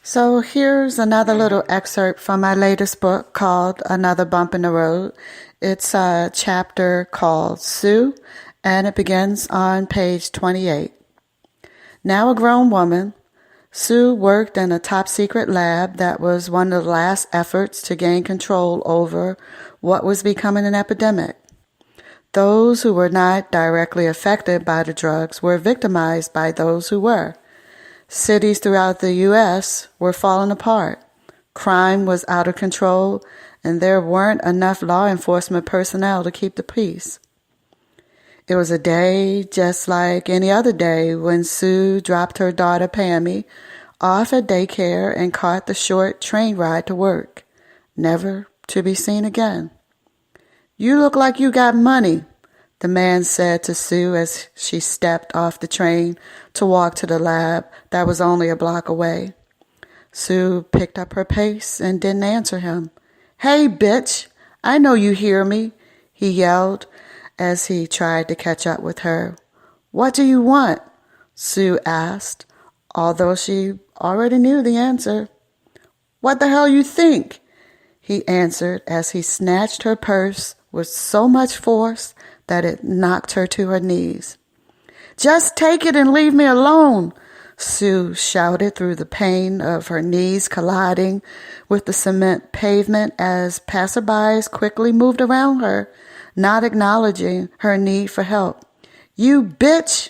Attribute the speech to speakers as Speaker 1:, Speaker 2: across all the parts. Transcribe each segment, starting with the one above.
Speaker 1: So here's another little excerpt from my latest book called Another Bump in the Road. It's a chapter called Sue, and it begins on page 28. Now a grown woman, Sue worked in a top-secret lab that was one of the last efforts to gain control over what was becoming an epidemic. Those who were not directly affected by the drugs were victimized by those who were. Cities throughout the U.S. were falling apart. Crime was out of control, and there weren't enough law enforcement personnel to keep the peace. It was a day just like any other day when Sue dropped her daughter Pammy off at daycare and caught the short train ride to work, never to be seen again. "You look like you got money," the man said to Sue as she stepped off the train to walk to the lab that was only a block away. Sue picked up her pace and didn't answer him. "Hey, bitch, I know you hear me," he yelled as he tried to catch up with her. "What do you want?" Sue asked, although she already knew the answer. "What the hell you think?" he answered as he snatched her purse with so much force that it knocked her to her knees. "Just take it and leave me alone," Sue shouted through the pain of her knees colliding with the cement pavement as passerbys quickly moved around her, not acknowledging her need for help. "You bitch!"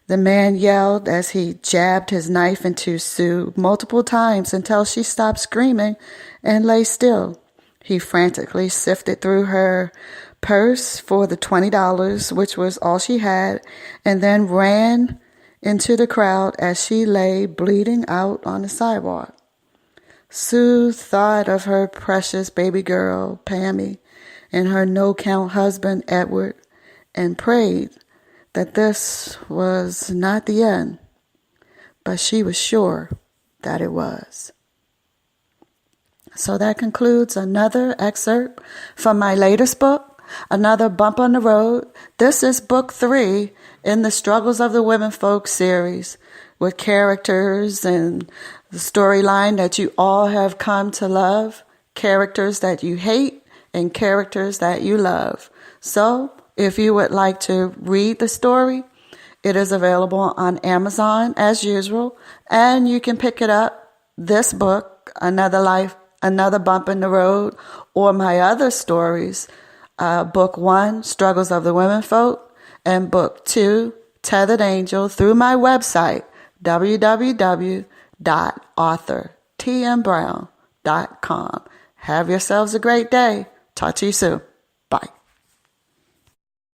Speaker 1: the man yelled as he jabbed his knife into Sue multiple times until she stopped screaming and lay still. He frantically sifted through her purse for the $20, which was all she had, and then ran into the crowd as she lay bleeding out on the sidewalk. Sue thought of her precious baby girl, Pammy, and her no-count husband, Edward, and prayed that this was not the end, but she was sure that it was. So that concludes another excerpt from my latest book, Another Bump on the Road. This is book 3 in the Struggles of the Womenfolk series, with characters and the storyline that you all have come to love, characters that you hate, and characters that you love. So, if you would like to read the story, it is available on Amazon as usual, and you can pick it up, this book, Another Bump in the Road, or my other stories, Book 1, Struggles of the Womenfolk, and Book 2, Tethered Angel, through my website, www.authortmbrown.com. Have yourselves a great day. Talk to you soon. Bye.